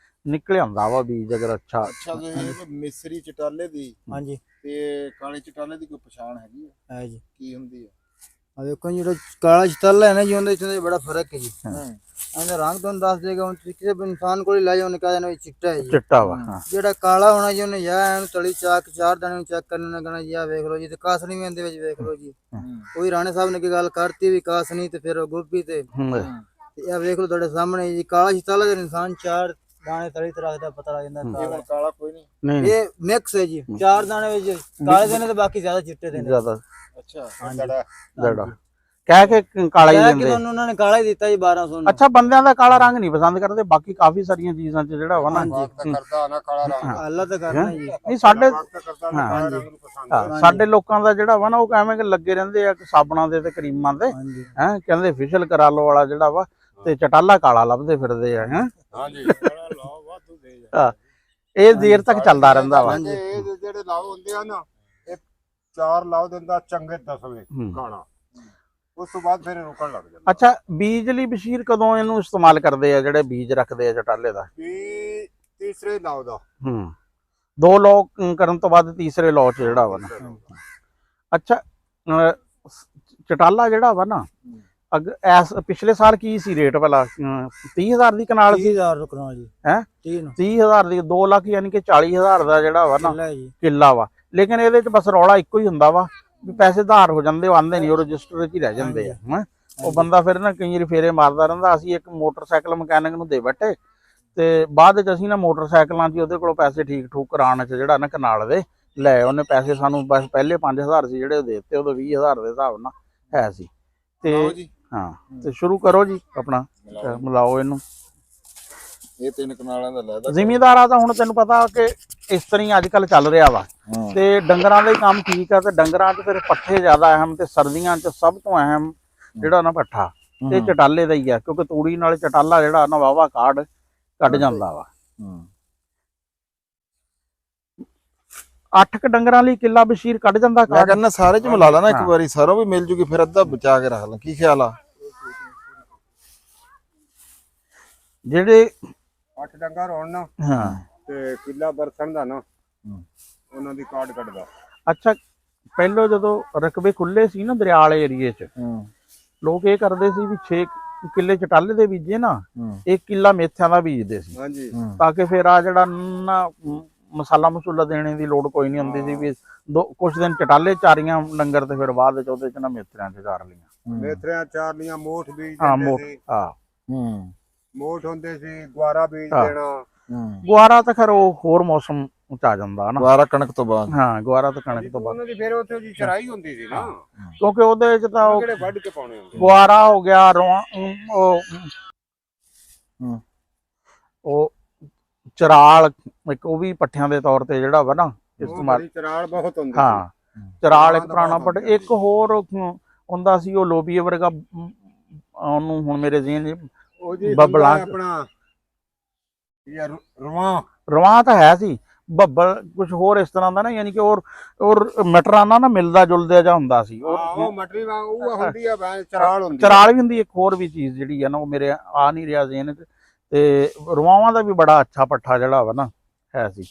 ਨਿਕਲਿਆ ਹੁੰਦਾ ਵਾ ਬੀਜ ਅਗਰ ਅੱਛਾ। ਅੱਛਾ ਮਿਸਰੀ ਚਟਾਲੇ ਦੀ ਹਾਂਜੀ ਤੇ ਕਾਲੇ ਚਟਾਲੇ ਦੀ ਕੋਈ ਪਛਾਣ ਹੈਗੀ ਹੈ ਜੀ, ਕੀ ਹੁੰਦੀ ਹੈ? ਆ ਦੇਖੋ ਜਿਹੜਾ ਕਾਲਾ ਚਟਾਲਾ ਹੈ ਨਾ ਜੀ, ਉਹਦੇ ਚ ਬੜਾ ਫਰਕ ਹੈ ਜੀ, ਇਹਦਾ ਰੰਗ ਤੁਹਾਨੂੰ ਦੱਸ ਦੇਗਾ, ਹੁਣ ਤੁਸੀਂ ਕਿਸੇ ਇਨਸਾਨ ਕੋਲ ਲੈ ਜਾਓ ਉਹਨੇ ਕਹਿ ਦੇਣਾ ਵੀ ਚਿੱਟਾ ਹੈ ਜੀ, ਚਿੱਟਾ ਵਾ। ਜਿਹੜਾ ਕਾਲਾ ਹੋਣਾ ਜੀ ਉਹਨੇ ਜਾਂ ਇਹਨੂੰ ਤਲੀ ਚਾਕ 4 ਦਾਣੇ ਨੂੰ ਚੈੱਕ ਕਰਨ ਲੱਗਣਾ ਜੀ, ਆ ਵੇਖ ਲਓ ਜੀ, ਤੇ ਕਾਸਨੀ ਵੀ ਇਹਦੇ ਵਿੱਚ ਵੇਖ ਲਓ ਜੀ, ਕੋਈ ਰਾਣੇ ਸਾਹਿਬ ਨੇ ਕੀ ਗੱਲ ਕਰਤੀ ਵੀ ਕਾਸਨੀ ਤੇ ਫਿਰ ਗੋਭੀ ਤੇ ਇਹ ਵੇਖ ਲਓ ਤੁਹਾਡੇ ਸਾਹਮਣੇ ਜੀ, ਕਾਲਾ ਚਟਾਲਾ ਦੇ ਇਨਸਾਨ 4 ਦਾਣੇ ਤਲੀ ਤੇ ਰੱਖਦਾ, ਪਤਾ ਲੱਗ ਜਾਂਦਾ ਕਾਲਾ ਕੋਈ ਨਹੀਂ, ਇਹ ਮਿਕਸ ਹੈ ਜੀ, 4 ਦਾਣੇ ਵਿੱਚ ਕਾਲੇ ਦੇ ਨੇ ਤੇ ਬਾਕੀ ਜ਼ਿਆਦਾ ਚਿੱਟੇ ਦੇ ਨੇ ਜ਼ਿਆਦਾ। ਅੱਛਾ ਜੜਾ ਕਹਿ ਕੇ ਕਾਲਾ ਹੀ ਦਿੰਦੇ, ਉਹਨਾਂ ਨੇ ਕਾਲਾ ਹੀ ਦਿੱਤਾ ਜੀ 1200 ਨੂੰ। ਅੱਛਾ ਬੰਦਿਆਂ ਦਾ ਕਾਲਾ ਰੰਗ ਨਹੀਂ ਪਸੰਦ ਕਰਦੇ, ਬਾਕੀ ਕਾਫੀ ਸਾਰੀਆਂ ਚੀਜ਼ਾਂ 'ਚ ਜਿਹੜਾ ਵਾ ਨਾ ਕਰਦਾ ਨਾ ਕਾਲਾ ਰੰਗ ਅੱਲਾ ਤਾਂ ਕਰਨਾ ਜੀ, ਨਹੀਂ ਸਾਡੇ ਲੋਕਾਂ ਦਾ ਜਿਹੜਾ ਵਾ ਨਾ ਉਹ ਐਵੇਂ ਕਿ ਲੱਗੇ ਰਹਿੰਦੇ ਆ ਸਾਬਣਾਂ ਦੇ ਤੇ ਕਰੀਮਾਂ ਦੇ, ਹੈ ਕਹਿੰਦੇ ਫੇਸ਼ੀਅਲ ਕਰਾ ਲਓ ਵਾਲਾ ਜਿਹੜਾ ਵਾ, ਤੇ ਚਟਾਲਾ ਕਾਲਾ ਲੱਭਦੇ ਫਿਰਦੇ ਆ। ਹਾਂਜੀ ਇਹ ਦੇਰ ਤੱਕ ਚੱਲਦਾ ਰਹਿੰਦਾ ਵਾ। ਇਹ ਜਿਹੜੇ ਲਾਓ ਹੁੰਦੇ ਆ ਨਾ, ਇਹ 4 ਲਾਓ ਦਿੰਦਾ ਚੰਗੇ 10ਵੇਂ ਕਾਲਾ, ਉਸ ਤੋਂ ਬਾਅਦ ਫਿਰ ਰੁਕਣ ਲੱਗ ਜਾਂਦਾ। ਅੱਛਾ ਬੀਜ ਲਈ ਬਸ਼ੀਰ ਕਦੋਂ ਇਹਨੂੰ ਇਸਤੇਮਾਲ ਕਰਦੇ ਆ ਜਿਹੜੇ ਬੀਜ ਰੱਖਦੇ ਆ ਚਟਾਲੇ ਦਾ? ਵੀ ਤੀਸਰੇ ਲਾਓ ਦਾ 2 ਲੌ ਕਰਨ ਤੋਂ ਬਾਅਦ ਤੀਸਰੇ ਲੌ ਚ ਜਿਹੜਾ ਵਾ ਨਾ। ਅੱਛਾ ਚਟਾਲਾ ਜਿਹੜਾ ਵਾ ਨਾ ਪਿਛਲੇ ਸਾਲ ਕੀ ਸੀ ਰੇਟ ਭਲਾ? 30,000 ਦੀ ਕਨਾਲ ਸੀ? 30,000 ਰੁਕਣਾ ਜੀ ਹੈ 30,000 ਦੀ 2 ਲੱਖ ਯਾਨੀ ਕਿ 40,000 ਦਾ ਜਿਹੜਾ ਵਾ ਨਾ ਕਿੱਲਾ ਵਾ। ਲੇਕਿਨ ਇਹਦੇ ਚ ਬਸ ਰੌਲਾ ਇੱਕੋ ਹੀ ਹੁੰਦਾ ਵਾ ਵੀ ਪੈਸੇ ਧਾਰ ਹੋ ਜਾਂਦੇ, ਉਹ ਆਂਦੇ ਨਹੀਂ, ਉਹ ਰਜਿਸਟਰ 'ਚ ਹੀ ਰਹਿ ਜਾਂਦੇ ਆ। ਉਹ ਬੰਦਾ ਫਿਰ ਨਾ ਕਈ ਵਾਰੀ ਫੇਰੇ ਮਾਰਦਾ ਰਹਿੰਦਾ। ਅਸੀਂ ਇੱਕ ਮੋਟਰਸਾਈਕਲ ਮਕੈਨਿਕ ਨੂੰ ਦੇ ਬੈਠੇ, ਤੇ ਬਾਅਦ ਵਿੱਚ ਅਸੀਂ ਨਾ ਮੋਟਰਸਾਈਕਲਾਂ 'ਚ ਉਹਦੇ ਕੋਲੋਂ ਪੈਸੇ ਠੀਕ ਠੂਕ ਕਰਾਉਣ 'ਚ ਜਿਹੜਾ ਨਾ ਕਨਾਲ ਦੇ ਲੈ, ਉਹਨੇ ਪੈਸੇ ਸਾਨੂੰ ਬਸ ਪਹਿਲੇ 5,000 ਸੀ ਜਿਹੜੇ ਉਹ ਦੇ ਦਿੱਤੇ, ਉਦੋਂ 20,000 ਦੇ ਹਿਸਾਬ ਨਾਲ ਹੈ ਸੀ। ਤੇ ਹਾਂ ਤੇ ਸ਼ੁਰੂ ਕਰੋ ਜੀ ਆਪਣਾ, ਮਿਲਾਓ ਇਹਨੂੰ। ਇਹ 3 ਕਨਾਲਾਂ ਦਾ ਲੈਦਾ ਜ਼ਿਮੀਂਦਾਰਾਂ ਦਾ ਹੁਣ ਤੈਨੂੰ ਪਤਾ ਕਿ ਇਸ ਤਰ੍ਹਾਂ ਹੀ ਅੱਜ ਕੱਲ ਚੱਲ ਰਿਹਾ ਵਾ, ਤੇ ਡੰਗਰਾਂ ਦਾ ਹੀ ਕੰਮ ਠੀਕ ਆ, ਤੇ ਡੰਗਰਾਂ 'ਚ ਫਿਰ ਪੱਠੇ ਜ਼ਿਆਦਾ ਅਹਿਮ, ਤੇ ਸਰਦੀਆਂ 'ਚ ਸਭ ਤੋਂ ਅਹਿਮ ਜਿਹੜਾ ਨਾ ਪੱਠਾ ਤੇ ਚਟਾਲੇ ਦਾ ਹੀ ਆ, ਕਿਉਂਕਿ ਤੂੜੀ ਨਾਲ ਚਟਾਲਾ ਜਿਹੜਾ ਨਾ ਵਾਵਾ ਕੱਢ ਜਾਂਦਾ ਵਾ। 8 ਡੰਗਰਾਂ ਲਈ ਕਿੱਲਾ ਬਸ਼ੀਰ ਕੱਢ ਜਾਂਦਾ। ਮੈਂ ਕਹਿੰਦਾ ਸਾਰੇ 'ਚ ਮਿਲਾ ਲੈਣਾ ਇੱਕ ਵਾਰੀ, ਸਰੋਂ ਵੀ ਮਿਲ ਜੂਗੀ, ਫਿਰ ਅੱਧਾ ਬਚਾ ਕੇ ਰੱਖ ਲੈ। ਕੀ ਖਿਆਲ ਆ? ਜਿਹੜੇ 8 ਡੰਗਰ ਹੋਣ ਨਾ ਹਾਂ ਤੇ ਕਿੱਲਾ ਬਰਸਣ ਦਾ ਨਾ ਉਹਨਾਂ ਦੀ ਕਾਰਡ ਕੱਢਦਾ। ਅੱਛਾ ਪਹਿਲਾਂ ਜਦੋਂ ਰਕਬੇ ਖੁੱਲੇ ਸੀ ਨਾ ਦਰਿਆ ਵਾਲੇ ਏਰੀਏ 'ਚ ਲੋਕ ਇਹ ਕਰਦੇ ਸੀ ਵੀ 6 ਕਿੱਲੇ ਚਟਾਲੇ ਦੇ ਬੀਜੇ ਨਾ 1 ਕਿੱਲਾ ਮੇਥਿਆਂ ਦਾ ਬੀਜਦੇ ਸੀ ਹਾਂਜੀ ਤਾਂ ਕਿ ਫਿਰ ਆ ਜਿਹੜਾ ਨਾ ਮਸਾਲਾ ਮਸੂਲਾ ਦੇਣੇ ਦੀ ਲੋੜ ਕੋਈ ਨਹੀਂ ਹੁੰਦੀ ਸੀ ਵੀ ਕੁਛ ਦਿਨ ਚਟਾਲੇ ਚਾਰੀਆਂ ਡੰਗਰ ਤੇ ਫਿਰ ਬਾਅਦ ਵਿੱਚ ਉਹਦੇ 'ਚ ਨਾ ਮੇਥਿਆਂ 'ਚ ਚਾਰ ਲਈਆਂ। ਮੇਥਰਿਆਂ ਚਾਰ ਲੀਆਂ ਮੋਠ ਬੀਜ ਹਾਂ ਦਿੰਦੇ ਮੋਟ ਸੀ। ਹਾਂ ਮੋਠ ਹੁੰਦੇ ਸੀ, ਗੁਆਰਾ ਬੀਜ ਹਾਂ। ਦੇਣਾ। ਗੁਆਰਾ ਤਾਂ ਖਰ ਉਹ ਹੋਰ ਮੌਸਮ ਚ ਆ ਜਾਂਦਾ ਨਾ। ਦੁਬਾਰਾ ਕਣਕ ਤੋਂ ਬਾਅਦ ਹਾਂ ਗੁਆਰਾ ਤਾਂ ਕਣਕ ਤੋਂ ਬਾਅਦ ਉਹਨਾਂ ਦੀ ਫਿਰ ਉੱਥੇ ਜੀ ਚਰਾਈ ਹੁੰਦੀ ਸੀ ਨਾ, ਕਿਉਂਕਿ ਉਹਦੇ ਵਿੱਚ ਤਾਂ ਉਹ ਕਿਹੜੇ ਵੱਢ ਕੇ ਪਾਉਣੇ ਹੁੰਦੇ। ਗੁਆਰਾ ਹੋ ਗਿਆ ਉਹ ਚਰਾਲ ਇੱਕ ਉਹ ਵੀ ਪੱਠਿਆਂ ਦੇ ਤੌਰ ਤੇ ਜਿਹੜਾ ਵਾ ਨਾ ਇਸਤੇਮਾਲ। ਚਰਾਲ ਬਹੁਤ ਹੁੰਦੀ ਸੀ। ਹਾਂ ਚਰਾਲ ਇੱਕ ਪੁਰਾਣਾ ਬਟ ਇੱਕ ਹੋਰ ਹੁੰਦਾ ਸੀ ਉਹ ਲੋਬੀਏ ਵਰਗਾ ਉਹਨੂੰ ਹੁਣ ਮੇਰੇ ਜ਼ਿਹਨ 'ਚ ਉਹ ਜੀ ਬੱਬਲਾਂ ਆਪਣਾ ਇਹ ਰਵਾਂ ਰਵਾਂ ਤਾਂ ਹੈ ਸੀ ਬੱਬਲ ਕੁਝ ਹੋਰ ਇਸ ਤਰ੍ਹਾਂ ਦਾ ਨਾ ਯਾਨੀ ਕਿ ਔਰ ਮਟਰਾਨਾ ਨਾ ਮਿਲਦਾ ਜੁਲਦਾ ਜਾ ਹੁੰਦਾ ਸੀ। ਉਹ ਮਟਰੀ ਵਾਂਗ ਉਹ ਹੁੰਦੀ ਆ ਚਰਾਲ ਹੁੰਦੀ। ਚਰਾਲ ਵੀ ਹੁੰਦੀ ਇੱਕ ਹੋਰ ਵੀ ਚੀਜ਼ ਜਿਹੜੀ ਆ ਨਾ ਉਹ ਮੇਰੇ ਆ ਨਹੀਂ ਰਿਹਾ ਜ਼ਿਹਨ 'ਚ। ਤੇ ਰਵਾਵਾਂ ਦਾ ਵੀ ਬੜਾ ਅੱਛਾ ਪੱਠਾ ਜਿਹੜਾ ਵਾ ਨਾ ਹੈ ਸੀ।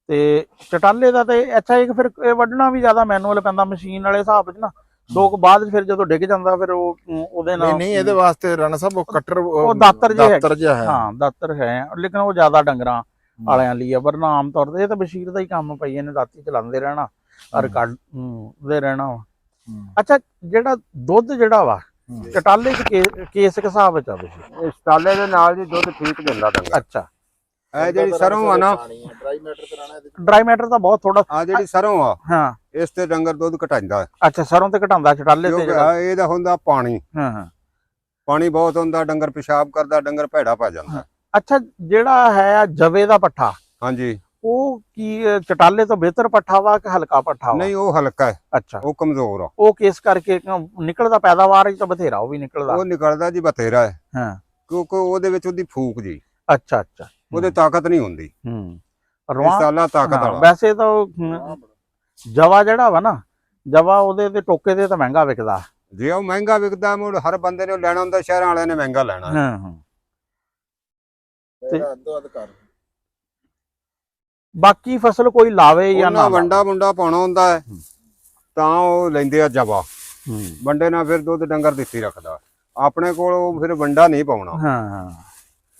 ਤੇ ਚਟਾਲੇ ਦਾ ਤੇ ਅੱਛਾ ਇੱਕ ਫਿਰ ਇਹ ਵੱਢਣਾ ਵੀ ਜ਼ਿਆਦਾ ਮੈਨੂਅਲ ਪੈਂਦਾ ਮਸ਼ੀਨ ਵਾਲੇ ਹਿਸਾਬ 'ਚ ਨਾ। ਦੋ ਕੁ ਬਾਅਦ ਫਿਰ ਜਦੋਂ ਡਿੱਗ ਜਾਂਦਾ ਫਿਰ ਉਹ ਉਹਦੇ ਨਾਲ ਨਹੀਂ ਇਹਦੇ ਵਾਸਤੇ ਰਾਣਾ ਸਾਹਿਬ ਉਹ ਕਟਰ ਉਹ ਦਾਤਰ ਜਿਹਾ ਹੈ। ਹਾਂ ਦਾਤਰ ਹੈ ਲੇਕਿਨ ਉਹ ਜ਼ਿਆਦਾ ਡੰਗਰਾਂ ਵਾਲਿਆਂ ਲਈ ਆ ਵਰਨਾ ਆਮ ਤੌਰ ਤੇ ਇਹ ਤਾਂ ਬਸ਼ੀਰ ਦਾ ਹੀ ਕੰਮ ਪਈ ਇਹਨੇ ਰਾਤੀ ਚਲਾਉਂਦੇ ਰਹਿਣਾ ਔਰ ਕੱਢਦੇ ਰਹਿਣਾ ਵਾ। ਅੱਛਾ ਜਿਹੜਾ ਦੁੱਧ ਜਿਹੜਾ ਵਾ ਚਟਾਲੇ 'ਚ ਕੇਸ ਕਿਸ ਹਿਸਾਬ ਵਿੱਚ ਆ ਬਸ਼ੀਰ? ਇਸ ਟਾਲੇ ਦੇ ਨਾਲ ਜੀ ਦੁੱਧ ਠੀਕ ਦਿੰਦਾ ਡੰਗਰ। ਅੱਛਾ ਇਹ ਜਿਹੜੀ ਸਰੋਂ ਆ ਨਾ ਡਰਾਈ ਮੈਟਰ ਤਾਂ ਬਹੁਤ ਥੋੜਾ। ਆ ਜਿਹੜੀ ਸਰੋਂ ਆ ਹਾਂ ਇਸ ਤੇ ਡੰਗਰ ਦੁੱਧ ਘਟਾਉਂਦਾ। ਅੱਛਾ ਸਰੋਂ ਤੇ ਘਟਾਉਂਦਾ ਚਟਾਲੇ ਤੇ ਜਿਹੜਾ। ਇਹਦਾ ਹੁੰਦਾ ਪਾਣੀ, ਹਾਂ ਹਾਂ ਪਾਣੀ ਬਹੁਤ ਹੁੰਦਾ, ਡੰਗਰ ਪਿਸ਼ਾਬ ਕਰਦਾ, ਡੰਗਰ ਭੈੜਾ ਪਾ ਜਾਂਦਾ। ਅੱਛਾ ਜਿਹੜਾ ਹੈ ਜਵੇ ਦਾ ਪੱਠਾ ਹਾਂਜੀ ਉਹ ਕੀ ਚਟਾਲੇ ਤੋਂ ਬਿਹਤਰ ਪੱਠਾ ਵਾ ਕਿ ਹਲਕਾ ਪੱਠਾ ਵਾ? ਨਹੀਂ ਉਹ ਹਲਕਾ ਹੈ, ਅੱਛਾ ਉਹ ਕਮਜ਼ੋਰ ਆ। ਉਹ ਕਿਸ ਕਰਕੇ ਨਿਕਲਦਾ ਪੈਦਾਵਾਰ ਚ ਤਾਂ ਬਥੇਰਾ ਉਹ ਵੀ ਨਿਕਲਦਾ। ਉਹ ਨਿਕਲਦਾ ਜੀ ਬਥੇਰਾ ਹੈ ਹਾਂ ਕਿਉਂਕਿ ਉਹਦੇ ਵਿੱਚ ਉਹਦੀ ਫੂਕ ਜੀ, ਅੱਛਾ ਅੱਛਾ ਉਹਦੇ ਤਾਕਤ ਨਹੀਂ ਹੁੰਦੀ। ਰਵਾਂ ਸਾਲਾ ਤਾਕਤ ਵਾਲਾ। ਵੈਸੇ ਤਾਂ ਜਵਾ ਜਿਹੜਾ ਵਾ ਨਾ ਜਵਾ ਉਹਦੇ ਤੇ ਟੋਕੇ ਤੇ ਤਾਂ ਮਹਿੰਗਾ ਵਿਕਦਾ। ਜੇ ਉਹ ਮਹਿੰਗਾ ਵਿਕਦਾ ਮੁੜ ਹਰ ਬੰਦੇ ਨੇ ਲੈਣਾ ਹੁੰਦਾ, ਸ਼ਹਿਰਾਂ ਵਾਲਿਆਂ ਨੇ ਮਹਿੰਗਾ ਲੈਣਾ। ਹਾਂ ਹਾਂ ਬਾਕੀ ਫਸਲ ਕੋਈ ਲਾਵੇ ਜਾਂ ਨਾ ਵੰਡਾ ਮੁੰਡਾ ਪਾਉਣਾ ਹੁੰਦਾ ਹੈ ਤਾਂ ਉਹ ਲੈਂਦੇ ਆ ਜਵਾ। ਵੰਡੇ ਨਾਲ ਫਿਰ ਦੁੱਧ ਡੰਗਰ ਦਿੱਤੀ ਰੱਖਦਾ। ਆਪਣੇ ਕੋਲ ਉਹ ਫਿਰ ਵੰਡਾ ਨਹੀਂ ਪਾਉਣਾ। ਹਾਂ ਹਾਂ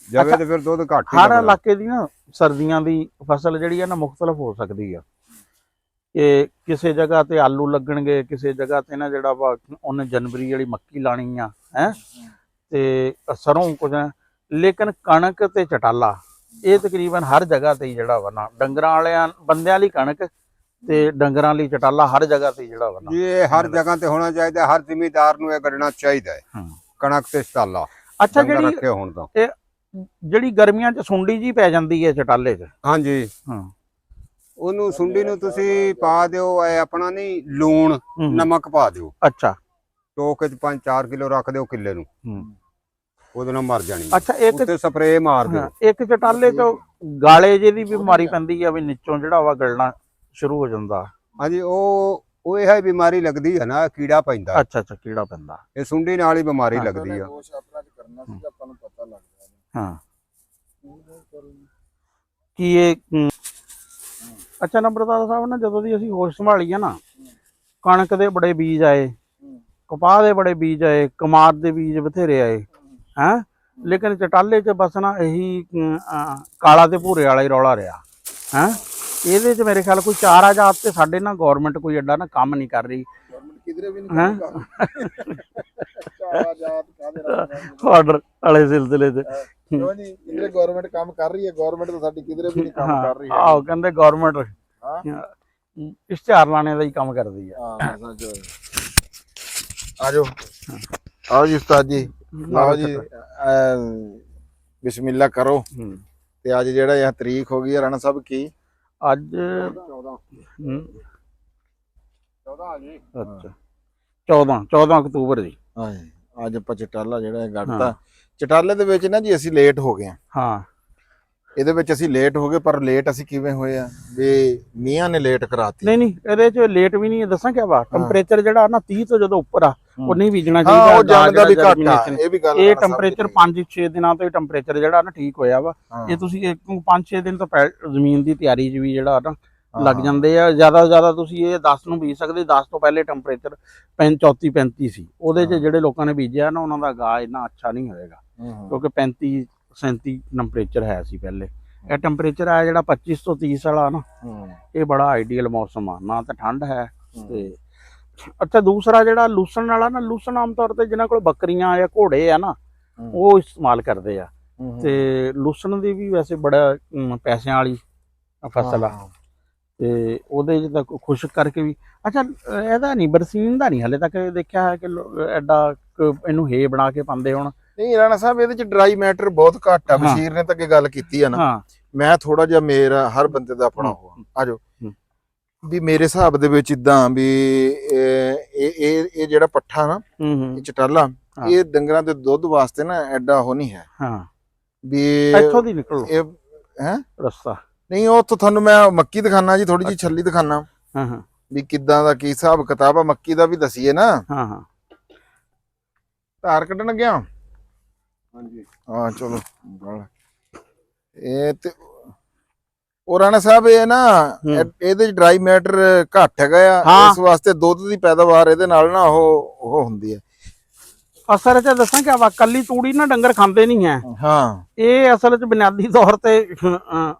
ਜਵੇ ਤੇ ਫਿਰ ਦੁੱਧ ਘੱਟ ਹੀ ਹਰ ਲੱਗਦਾ। ਇਲਾਕੇ ਦੀ ਨਾ ਸਰਦੀਆਂ ਦੀ ਫਸਲ ਜਿਹੜੀ ਹੈ ਨਾ ਮੁਖਤਲਫ ਹੋ ਸਕਦੀ ਆ। ਕਿ ਕਿਸੇ ਜਗ੍ਹਾ ਤੇ ਆਲੂ ਲੱਗਣਗੇ, ਕਿਸੇ ਜਗ੍ਹਾ ਤੇ ਨਾ ਜਿਹੜਾ ਵਾ ਉਹਨੇ ਜਨਵਰੀ ਵਾਲੀ ਮੱਕੀ ਲਾਣੀ ਆ ਹੈ ਤੇ ਸਰੋਂ ਕੁਝ। ਲੇਕਿਨ ਕਣਕ ਤੇ ਚਟਾਲਾ ਇਹ ਤਕਰੀਬਨ ਹਰ ਜਗ੍ਹਾ ਤੇ ਜਿਹੜਾ ਵਾ ਨਾ ਡੰਗਰਾਂ ਵਾਲਿਆਂ ਬੰਦਿਆਂ ਲਈ ਕਣਕ ਤੇ ਡੰਗਰਾਂ ਲਈ ਚਟਾਲਾ ਹਰ ਜਗ੍ਹਾ ਤੇ ਜਿਹੜਾ ਵਾ ਨਾ ਇਹ ਹਰ ਜਗ੍ਹਾ ਤੇ ਹੋਣਾ ਚਾਹੀਦਾ। ਹਰ ਜ਼ਿਮੀਦਾਰ ਨੂੰ ਇਹ ਕਰਨਾ ਚਾਹੀਦਾ ਹੈ ਕਣਕ ਤੇ ਚਟਾਲਾ। ਅੱਛਾ ਡੰਗਰ ਰੱਖੇ ਹੋਣ ਤਾਂ ਜਿਹੜੀ ਗਰਮੀਆਂ ਚ ਸੁੰਡੀ ਜੀ ਪੈ ਜਾਂਦੀ ਹੈ ਚਟਾਲੇ 'ਚ। ਹਾਂਜੀ ਹਾਂ ਉਹਨੂੰ ਸੁੰਡੀ ਨੂੰ ਤੁਸੀਂ ਪਾ ਦਿਓ ਇਹ ਆਪਣਾ ਨਹੀਂ ਲੂਣ ਨਮਕ ਪਾ ਦਿਓ। ਅੱਛਾ ਟੋਕੇ ਚ 5-4 ਕਿਲੋ ਰੱਖ ਦਿਓ ਕਿੱਲੇ ਨੂੰ, ਉਹਦੇ ਨਾਲ ਮਰ ਜਾਣੀ। ਅੱਛਾ ਇੱਕ ਉੱਤੇ ਸਪਰੇਅ ਮਾਰ ਦਿਓ। ਇੱਕ ਚਟਾਲੇ ਤੋਂ ਗਾਲੇ ਜੇ ਦੀ ਬਿਮਾਰੀ ਪੈਂਦੀ ਆ ਵੀ ਨੀਚੋਂ ਜਿਹੜਾ ਵਾ ਗਲਣਾ ਸ਼ੁਰੂ ਹੋ ਜਾਂਦਾ। ਹਾਂਜੀ ਉਹ ਇਹ ਬਿਮਾਰੀ ਲੱਗਦੀ ਹੈ ਨਾ, ਕੀੜਾ ਪੈਂਦਾ। ਅੱਛਾ ਅੱਛਾ ਕੀੜਾ ਪੈਂਦਾ, ਇਹ ਸੁੰਡੀ ਨਾਲ ਹੀ ਬਿਮਾਰੀ ਲੱਗਦੀ ਆ। ਹਾਂ ਕੀ ਇਹ ਅੱਛਾ ਨੰਬਰਦਾਰ ਸਾਹਿਬ ਨਾ ਜਦੋਂ ਦੀ ਅਸੀਂ ਹੋਸ਼ ਸੰਭਾਲੀ ਆ ਨਾ ਕਣਕ ਦੇ ਬੜੇ ਬੀਜ ਆਏ, ਕਪਾਹ ਦੇ ਬੜੇ ਬੀਜ ਆਏ, ਕਮਾਦ ਦੇ ਬੀਜ ਬਥੇਰੇ ਆਏ ਹੈ। ਲੇਕਿਨ ਚਟਾਲੇ 'ਚ ਬਸ ਨਾ ਇਹੀ ਕਾਲਾ ਤੇ ਭੂਰੇ ਵਾਲਾ ਹੀ ਰੌਲਾ ਰਿਹਾ ਹੈ। ਇਹਦੇ 'ਚ ਮੇਰੇ ਖਿਆਲ ਕੋਈ ਚਾਰਾ ਜਾਤ ਤੇ ਸਾਡੇ ਨਾ ਗਵਰਨਮੈਂਟ ਕੋਈ ਐਡਾ ਨਾ ਕੰਮ ਨਹੀਂ ਕਰ ਰਹੀ। ਆਰਡਰ ਵਾਲੇ ਸਿਲਸਿਲੇ 'ਚ ਕਿਉਂ ਜੀ ਕਿਧਰੇ ਗਵਰਨਮੈਂਟ ਕੰਮ ਕਰ ਰਹੀ ਹੈ? ਗਵਰਨਮੈਂਟ ਤਾਂ ਸਾਡੀ ਕਿਧਰੇ ਵੀ ਨਹੀਂ ਕੰਮ ਕਰ ਰਹੀ ਹੈ। ਆਹੋ ਕਹਿੰਦੇ ਗਵਰਨਮੈਂਟ ਇਸ਼ਤਿਹਾਰ ਲਾਣੇ ਦਾ ਹੀ ਕੰਮ ਕਰਦੀ ਆ। ਆਜੋ ਆਓ ਜੀ ਉਸਤਾਦ ਜੀ, ਲਓ ਜੀ ਬਿਸਮਿਲ੍ਲਾ ਕਰੋ। ਤੇ ਅੱਜ ਜਿਹੜਾ ਇਹ ਤਰੀਕ ਹੋ ਗਈ ਹੈ ਰਾਣਾ ਸਾਹਿਬ ਕੀ? ਅੱਜ 14 ਅਕਤੂਬਰ ਜੀ। ਹਾਂਜੀ ਅੱਜ ਆਪਾਂ ਚਟਾਲਾ ਜਿਹੜਾ ਗੱਡਤਾ। ਚਟਾਲੇ ਦੇ ਵਿੱਚ ਨਾ ਜੀ ਅਸੀਂ ਲੇਟ ਹੋ ਗਏ ਹਾਂ। ਇਹਦੇ ਵਿੱਚ ਅਸੀਂ ਲੇਟ ਹੋ ਗਏ, ਪਰ ਲੇਟ ਅਸੀਂ ਕਿਵੇਂ ਹੋਏ ਆ ਵੀ ਮੀਆਂ ਨੇ ਲੇਟ ਕਰਾਤੀ। ਨਹੀਂ ਇਹਦੇ 'ਚ ਲੇਟ ਵੀ ਨਹੀਂ। ਦੱਸਾਂ ਕਿਆ ਵਾ ਟੈਂਪਰੇਚਰ ਜਿਹੜਾ ਨਾ 30 ਤੋਂ ਜਦੋਂ ਉੱਪਰ ਆ ਉਹ ਨਹੀਂ ਬੀਜਣਾ ਹਾਂ ਚਾਹੀਦਾ। ਉਹ ਜੰਮਦਾ ਵੀ ਘੱਟ ਆ, germination, ਇਹ ਵੀ ਗੱਲ ਇਹ ਰਾਣਾ ਸਾਹਿਬ ਟੈਂਪਰੇਚਰ ਦੀ 5-6 ਦਿਨਾਂ ਤੋਂ ਹੀ ਟੈਂਪਰੇਚਰ ਜਿਹੜਾ ਨਾ ਠੀਕ ਹੋਇਆ ਵਾ। ਹਾਂ। ਇਹ ਤੁਸੀਂ 5-6 ਦਿਨ ਤੋਂ ਜ਼ਮੀਨ ਦੀ ਤਿਆਰੀ 'ਚ ਵੀ ਜਿਹੜਾ ਨਾ ਲੱਗ ਹਾਂ। ਜਾਂਦੇ ਆ। ਜ਼ਿਆਦਾ ਤੋਂ ਜ਼ਿਆਦਾ ਤੁਸੀਂ ਇਹ 10 ਨੂੰ ਬੀਜ ਸਕਦੇ, 10 ਤੋਂ ਪਹਿਲੇ ਟੈਂਪਰੇਚਰ 34-35 ਸੀ। ਉਹਦੇ 'ਚ ਜਿਹੜੇ ਲੋਕਾਂ ਨੇ ਬੀਜਿਆ ਨਾ ਉਹਨਾਂ ਦਾ ਗਾ ਇੰਨਾ ਅੱਛਾ ਨਹੀਂ ਹੋਏਗਾ, ਕਿਉਂਕਿ 35-37 ਟੈਂਪਰੇਚਰ ਹੈ ਸੀ ਪਹਿਲੇ। ਇਹ ਟੈਂਪਰੇਚਰ ਆ ਜਿਹੜਾ 25 ਤੋਂ 30 ਵਾਲਾ ਨਾ, ਇਹ ਬੜਾ ਆਈਡੀਅਲ ਮੌਸਮ ਆ, ਨਾ ਤਾਂ ਠੰਡ ਹੈ ਤੇ ਅੱਛਾ। ਦੂਸਰਾ ਜਿਹੜਾ ਲੂਸਣ ਵਾਲਾ ਨਾ, ਲੂਸਣ ਆਮ ਤੌਰ ਤੇ ਜਿਨ੍ਹਾਂ ਕੋਲ ਬੱਕਰੀਆਂ ਜਾਂ ਘੋੜੇ ਆ ਨਾ ਉਹ ਇਸਤੇਮਾਲ ਕਰਦੇ ਆ, ਤੇ ਲੂਸਣ ਦੀ ਵੀ ਵੈਸੇ ਬੜਾ ਪੈਸਿਆਂ ਵਾਲੀ ਫਸਲ ਆ, ਤੇ ਉਹਦੇ ਚ ਤਾਂ ਖੁਸ਼ਕ ਕਰਕੇ ਵੀ। ਅੱਛਾ ਇਹਦਾ ਨਹੀਂ, ਬਰਸੀਨ ਦਾ ਨਹੀਂ ਹਲੇ ਤੱਕ ਦੇਖਿਆ ਹੈ ਕਿ ਐਡਾ ਇਹਨੂੰ ਹੇ ਬਣਾ ਕੇ ਪਾਉਂਦੇ ਹੁਣ। ਨਹੀਂ ਰਾਣਾ ਸਾਹਿਬ ਇਹਦੇ ਚ ਡਰਾਈ ਮੈਟਰ ਬਹੁਤ ਘੱਟ ਆ। ਬਸ਼ੀਰ ਨੇ ਤਾਂ ਅੱਗੇ ਗੱਲ ਕੀਤੀ ਆ ਨਾ, ਹਾਂ ਮੈਂ ਥੋੜਾ ਜਿਹਾ, ਮੇਰਾ ਹਰ ਬੰਦੇ ਦਾ ਆਪਣਾ ਹੋਆ ਆਜੋ ਵੀ ਮੇਰੇ ਹਿਸਾਬ ਦੇ ਵਿੱਚ ਇਦਾਂ ਵੀ ਇਹ ਜਿਹੜਾ ਪੱਠਾ ਨਾ, ਇਹ ਚਟਾਲਾ, ਇਹ ਡੰਗਰਾਂ ਦੇ ਦੁੱਧ ਵਾਸਤੇ ਨਾ ਐਡਾ ਉਹ ਨਹੀਂ ਹੈ। ਹਾਂ ਵੀ ਇੱਥੋਂ ਦੀ ਨਿਕਲੋ ਇਹ ਹੈ ਰਸਤਾ। ਨਹੀਂ ਉਹ ਤੋਂ ਤੁਹਾਨੂੰ ਮੈਂ ਮੱਕੀ ਦਿਖਾਣਾ ਜੀ, ਥੋੜੀ ਜਿਹੀ ਛੱਲੀ ਦਿਖਾਣਾ ਹਾਂ ਹਾਂ ਵੀ ਕਿੱਦਾਂ ਦਾ ਕੀ ਹਿਸਾਬ ਕਿਤਾਬ ਆ। ਮੱਕੀ ਦਾ ਵੀ ਦਸੀਏ ਨਾ। ਹਾਂ ਹਾਂ ਧਾਰ ਕੱਢਣ ਗਿਆ। ਹਾਂਜੀ ਹਾਂ ਚਲੋ ਇਹ ਤੇ ਉਹ ਰਾਣਾ ਸਾਹਿਬ ਇਹ ਨਾ ਇਹਦੇ ਚ ਡਰਾਈ ਮੈਟਰ ਘੱਟ ਹੈਗਾ ਆ, ਇਸ ਵਾਸਤੇ ਦੁੱਧ ਦੀ ਪੈਦਾਵਾਰ ਇਹਦੇ ਨਾਲ ਨਾ ਉਹ ਹੁੰਦੀ ਹੈ। ਅਸਲ 'ਚ ਦੱਸਾਂ ਕਿ ਵਾ ਕੱਲੀ ਤੂੜੀ ਨਾ ਡੰਗਰ ਖਾਂਦੇ ਨਹੀਂ ਹੈ। ਹਾਂ ਇਹ ਅਸਲ 'ਚ ਬੁਨਿਆਦੀ ਤੌਰ ਤੇ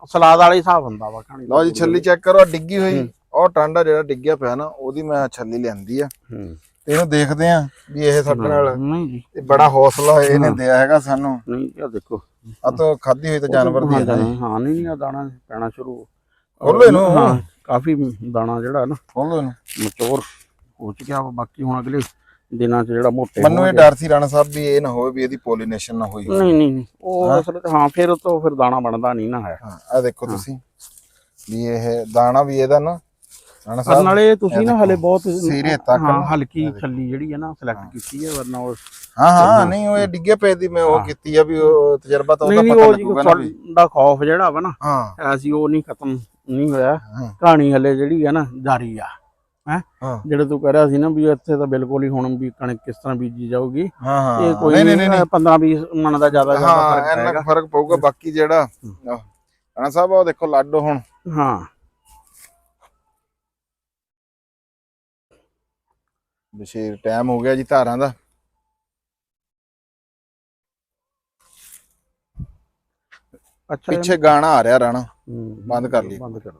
ਸਲਾਦ ਵਾਲਾ ਹਿਸਾਬ ਹੁੰਦਾ ਵਾ ਖਾਣੀ। ਲਓ ਜੀ ਛੱਲੀ ਚੈੱਕ ਕਰੋ, ਡਿੱਗੀ ਹੋਈ ਉਹ ਟਾਂਡਾ ਜਿਹੜਾ ਡਿੱਗਿਆ ਪਿਆ ਨਾ, ਉਹਦੀ ਮੈਂ ਛੱਲੀ ਲਿਆਂਦੀ ਆ। ਇਹਨੂੰ ਦੇਖਦੇ ਆ ਵੀ ਇਹ ਸਾਡੇ ਨਾਲ ਨਹੀਂ ਜੀ, ਇਹ ਬੜਾ ਹੌਸਲਾ ਇਹਨੇ ਦਿਆ ਹੈਗਾ ਸਾਨੂੰ। ਨਹੀਂ ਇਹ ਦੇਖੋ ਆ ਤਾਂ ਖਾਧੀ ਹੋਈ ਤਾਂ ਜਾਨਵਰ ਦੀ ਹੈ ਨਾ। ਹਾਂ ਨਹੀਂ ਆ ਦਾਣਾ ਪੈਣਾ ਸ਼ੁਰੂ ਖੋਲੋ ਇਹਨੂੰ। ਹਾਂ ਕਾਫੀ ਦਾਣਾ ਜਿਹੜਾ ਨਾ ਖੋਲੋ ਇਹਨੂੰ। ਮਚੋਰ ਹੋ ਚੁੱਕਿਆ ਵਾ। ਬਾਕੀ ਹੁਣ ਅਗਲੇ ਦਿਨਾਂ 'ਚ ਜਿਹੜਾ ਮੋਟੇ ਮੈਨੂੰ ਇਹ ਡਰ ਸੀ ਰਾਣਾ ਸਾਹਿਬ ਵੀ ਇਹ ਨਾ ਹੋਵੇ ਵੀ ਇਹਦੀ ਪੋਲੀਨੇਸ਼ਨ ਨਾ ਹੋਈ। ਨਹੀਂ ਨਹੀਂ ਉਹ ਅਸਲ ਹਾਂ ਫਿਰ ਉਹ ਤੋਂ ਫਿਰ ਦਾਣਾ ਬਣਦਾ ਨਹੀਂ ਨਾ ਹੈ। ਹਾਂ ਆ ਦੇਖੋ ਤੁਸੀਂ ਵੀ ਇਹ ਦਾਣਾ ਵੀ ਇਹਦਾ ਨਾ ਰਾਣਾ ਪਰ ਸਾਹਿਬ ਨਾਲੇ ਤੁਸੀਂ ਨਾ ਹਲੇ ਬਹੁਤ ਸਿਰੇ ਤੱਕ ਹਾਂ ਹਲਕੀ ਛੱਲੀ ਜਿਹੜੀ ਹੈ ਨਾ ਸਿਲੈਕਟ ਕੀਤੀ ਹੈ, ਵਰਨਾ ਉਹ ਹਾਂ ਨਹੀਂ ਉਹ ਇਹ ਡਿੱਗੇ ਪਏ ਦੀ ਮੈਂ ਉਹ ਕੀਤੀ ਆ ਵੀ ਉਹ ਤਜਰਬਾ ਤਾਂ ਉਹਦਾ ਨਹੀਂ ਪਤਾ ਉਹ ਜੀ ਲੱਗੂਗਾ ਨਾ ਵੀ। ਦਾ ਖੌਫ ਜਿਹੜਾ ਵਾ ਨਾ ਹਾਂ ਐਸੀ ਉਹ ਨਹੀਂ ਖਤਮ ਨਹੀਂ ਹੋਇਆ। ਕਹਾਣੀ ਹਲੇ ਜਿਹੜੀ ਹੈ ਨਾ ਜਾਰੀ ਆ। ਹੈ ਜਿਹੜੇ ਤੂੰ ਕਹਿ ਰਿਹਾ ਸੀ ਨਾ ਵੀ ਇੱਥੇ ਤਾਂ ਬਿਲਕੁਲ ਹੀ ਹੁਣ ਵੀ ਕਣਕ ਕਿਸ ਤਰ੍ਹਾਂ ਬੀਜੀ ਜਾਊਗੀ, ਇਹ ਕੋਈ ਨਹੀਂ 15-20 ਮਣ ਦਾ ਜ਼ਿਆਦਾ ਫਰਕ ਇੰਨਾ ਪਏਗਾ। ਫਰਕ ਪਊਗਾ। ਬਾਕੀ ਜਿਹੜਾ ਰਾਣਾ ਸਾਹਿਬ ਉਹ ਦੇਖੋ ਲਾਡੋ ਹੁਣ ਹਾਂ ਬਸ਼ੀਰ ਟਾਈਮ ਹੋ ਗਿਆ ਜੀ ਧਾਰਾਂ ਦਾ। ਅੱਛਾ ਪਿੱਛੇ ਗਾਣਾ ਆ ਰਿਹਾ ਰਾਣਾ, ਬੰਦ ਕਰ ਲਈ। ਬੰਦ ਕਰ ਦੇ।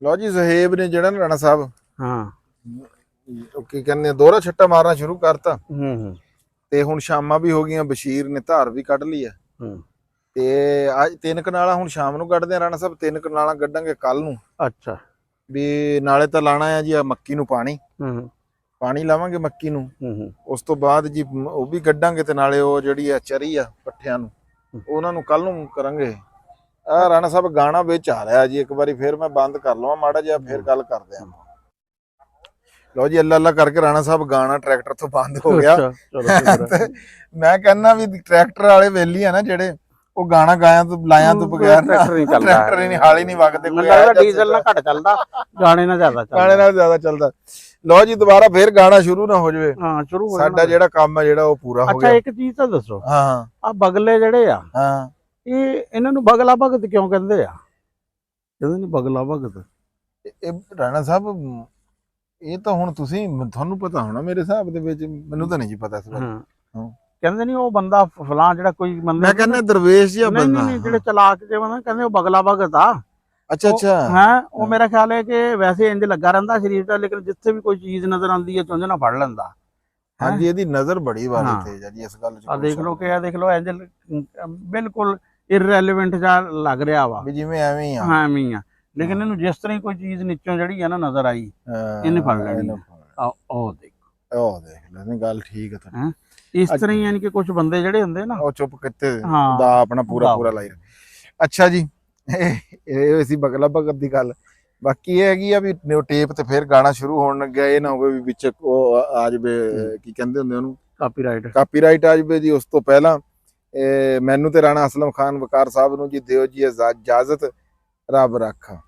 ਲਓ ਜੀ ਜ਼ਹੇਬ ਨੇ ਜਿਹੜਾ ਨਾ ਰਾਣਾ ਸਾਹਿਬ ਹਾਂ ਉਹ ਕੀ ਕਹਿੰਦੇ ਆ, ਦੋਹਰਾ ਛੱਟਾ ਮਾਰਨਾ ਸ਼ੁਰੂ ਕਰਤਾ। ਹੂੰ ਤੇ ਹੁਣ ਸ਼ਾਮਾਂ ਵੀ ਹੋ ਗਈਆਂ, ਬਸ਼ੀਰ ਨੇ ਧਾਰ ਵੀ ਕੱਢ ਲਈ ਆ। ਤੇ ਅੱਜ 3 ਕਨਾਲਾਂ ਹੁਣ ਸ਼ਾਮ ਨੂੰ ਕੱਢਦੇ ਆ ਰਾਣਾ ਸਾਹਿਬ, 3 ਕਨਾਲਾਂ ਕੱਢਾਂਗੇ ਕੱਲ ਨੂੰ। ਅੱਛਾ ਵੀ ਨਾਲੇ ਤਾਂ ਲਾਣਾ ਆ ਜੀ ਆ ਮੱਕੀ ਨੂੰ ਪਾਣੀ, ਪਾਣੀ ਲਾਵਾਂਗੇ ਮੱਕੀ ਨੂੰ। ਉਸ ਤੋਂ ਬਾਅਦ ਜੀ ਉਹ ਵੀ ਕੱਢਾਂਗੇ, ਤੇ ਨਾਲੇ ਉਹ ਜਿਹੜੀ ਆ ਚਰੀ ਆ ਪੱਠਿਆਂ ਨੂੰ ਉਹਨਾਂ ਨੂੰ ਕੱਲ ਨੂੰ ਕਰਾਂਗੇ। ਆ ਰਾਣਾ ਸਾਹਿਬ ਗਾਣਾ ਵਿੱਚ ਆ ਰਿਹਾ ਜੀ, ਇੱਕ ਵਾਰੀ ਫੇਰ ਮੈਂ ਬੰਦ ਕਰ ਲਵਾਂ ਮਾੜਾ ਜਿਹਾ, ਫੇਰ ਗੱਲ ਕਰਦੇ ਆ। ਲਓ ਜੀ ਅੱਲਾ ਅੱਲਾ ਕਰਕੇ ਰਾਣਾ ਸਾਹਿਬ ਗਾਣਾ ਟਰੈਕਟਰ ਤੋਂ ਬੰਦ ਹੋ ਗਿਆ। ਮੈਂ ਕਹਿੰਦਾ ਵੀ ਟਰੈਕਟਰ ਵਾਲੇ ਵੇਲੀ ਆ ਨਾ ਜਿਹੜੇ, ਉਹ ਗਾਣਾ ਗਾਇਆ ਤੋਂ ਲਾਇਆ ਤੋਂ ਬਗੈਰ ਟਰੈਕਟਰ ਨਹੀਂ ਹਾਲ ਹੀ ਨਹੀਂ ਵਗਦੇ। ਮੈਨੂੰ ਲੱਗਦਾ ਡੀਜ਼ਲ ਨਾਲ ਘੱਟ ਚੱਲਦਾ, ਗਾਣੇ ਨਾਲ ਜ਼ਿਆਦਾ ਚੱਲਦਾ। ਗਾਣੇ ਨਾਲ ਜ਼ਿਆਦਾ ਚੱਲਦਾ। ਲਓ ਜੀ ਦੁਬਾਰਾ ਫੇਰ ਗਾਣਾ ਸ਼ੁਰੂ ਨਾ ਹੋ ਜਾਵੇ। ਹਾਂ ਸ਼ੁਰੂ ਹੋ ਸਾਡਾ ਜਿਹੜਾ ਕੰਮ ਆ ਜਿਹੜਾ ਉਹ ਪੂਰਾ ਹੋ ਗਿਆ। ਅੱਛਾ ਇੱਕ ਚੀਜ਼ ਤਾਂ ਦੱਸੋ, ਹਾਂ ਆ ਬਗਲੇ ਜਿਹੜੇ ਆ ਹਾਂ ਇਹਨਾਂ ਨੂੰ ਬਗਲਾ ਭਗਤ ਕਿਉਂ ਕਹਿੰਦੇ ਆ? ਕਹਿੰਦੇ ਨੇ ਬਗਲਾ ਭਗਤ। ਇਹ ਰਾਣਾ ਸਾਹਿਬ ਇਹ ਤਾਂ ਹੁਣ ਤੁਹਾਨੂੰ ਪਤਾ ਹੋਣਾ ਮੇਰੇ ਹਿਸਾਬ ਦੇ ਵਿੱਚ, ਮੈਨੂੰ ਤਾਂ ਨਹੀਂ ਜੀ ਪਤਾ ਇਸ ਬਾਰੇ। ਹਾਂ ਕਹਿੰਦੇ ਨਹੀਂ ਉਹ ਬੰਦਾ ਫਲਾਂ ਜਿਹੜਾ ਕੋਈ ਬੰਦਾ, ਮੈਂ ਕਹਿੰਦਾ ਦਰਵੇਸ਼ ਜਿਹਾ ਬੰਦਾ, ਨਹੀਂ ਜਿਹੜੇ ਚਲਾਕ ਜੇ ਬੰਦਾ ਕਹਿੰਦੇ ਉਹ ਬਗਲਾ ਭਗਤ ਆ। ਅੱਛਾ ਅੱਛਾ ਹਾਂ ਉਹ ਮੇਰਾ ਖਿਆਲ ਹੈ ਕਿ ਵੈਸੇ ਇੰਜ ਲੱਗਾ ਰਹਿੰਦਾ ਸਰੀਰ ਦਾ, ਲੇਕਿਨ ਜਿੱਥੇ ਵੀ ਕੋਈ ਚੀਜ਼ ਨਜ਼ਰ ਆਉਂਦੀ ਹੈ ਚੁੰਝ ਨਾਲ ਫੜ ਲੈਂਦਾ। ਹਾਂਜੀ ਇਹਦੀ ਨਜ਼ਰ ਬੜੀ ਵਾਲੀ ਹਾਂ। ਤੇਜ਼ ਆ ਜੀ, ਇਸ ਗੱਲ 'ਚ ਆ ਕੋਈ ਦੇਖ ਲਓ ਸ਼ੱਕ ਕਿ ਇਹ ਦੇਖ ਲਓ ਇੰਜ ਬਿਲਕੁਲ ਇਰਰੈਲੇਵੈਂਟ ਜਿਹਾ ਲੱਗ ਰਿਹਾ ਵਾ, ਵੀ ਜਿਵੇਂ ਐਵੇਂ ਹੀ ਆ। ਹਾਂ ਐਵੇਂ ਹੀ ਆ, ਲੇਕਿਨ ਇਹਨੂੰ ਜਿਸ ਤਰ੍ਹਾਂ ਹੀ ਕੋਈ ਚੀਜ਼ ਨੀਚੋਂ ਜਿਹੜੀ ਆ ਨਾ ਨਜ਼ਰ ਆਈ ਇਹਨੇ ਫੜ ਲੈਣੀ ਆ। ਉਹ ਦੇਖ ਉਹ ਦੇਖ ਲੈ, ਨਹੀਂ ਗੱਲ ਠੀਕ ਹੈ ਤੁਹਾਡੀ। ਹੈਂ? ਇਸ ਤਰ੍ਹਾਂ ਹੀ ਯਾਨੀ ਕਿ ਕੁਝ ਬੰਦੇ ਜਿਹੜੇ ਹੁੰਦੇ ਨਾ ਉਹ ਚੁੱਪ ਕਿੱਥੇ ਹਾਂ। ਦਾ ਆਪਣਾ ਪੂਰਾ ਦਾ। ਪੂਰਾ ਲਾਈ ਰੱਖ। ਅੱਛਾ ਜੀ, ਇਹ ਸੀ ਬਗਲਾ ਭਗਤ ਦੀ ਗੱਲ। ਬਾਕੀ ਇਹ ਹੈਗੀ ਆ ਵੀ ਟੇਪ ਤੇ ਫਿਰ ਗਾਣਾ ਸ਼ੁਰੂ ਹੋਣ ਲੱਗਿਆ, ਇਹ ਨਾ ਹੋਵੇ ਵੀ ਵਿੱਚ ਉਹ ਆ ਜਾਵੇ, ਕੀ ਕਹਿੰਦੇ ਹੁੰਦੇ ਉਹਨੂੰ, ਕਾਪੀਰਾਈਟ। ਕਾਪੀਰਾਈਟ ਆ ਜਾਵੇ ਜੀ। ਉਸ ਤੋਂ ਪਹਿਲਾਂ ਮੈਨੂੰ ਤੇ ਰਾਣਾ ਅਸਲਮ ਖਾਨ ਵਕਾਰ ਸਾਹਿਬ ਨੂੰ ਜੀ ਦਿਓ ਜੀ ਇਜਾਜ਼ਤ, ਰੱਬ ਰਾਖਾ।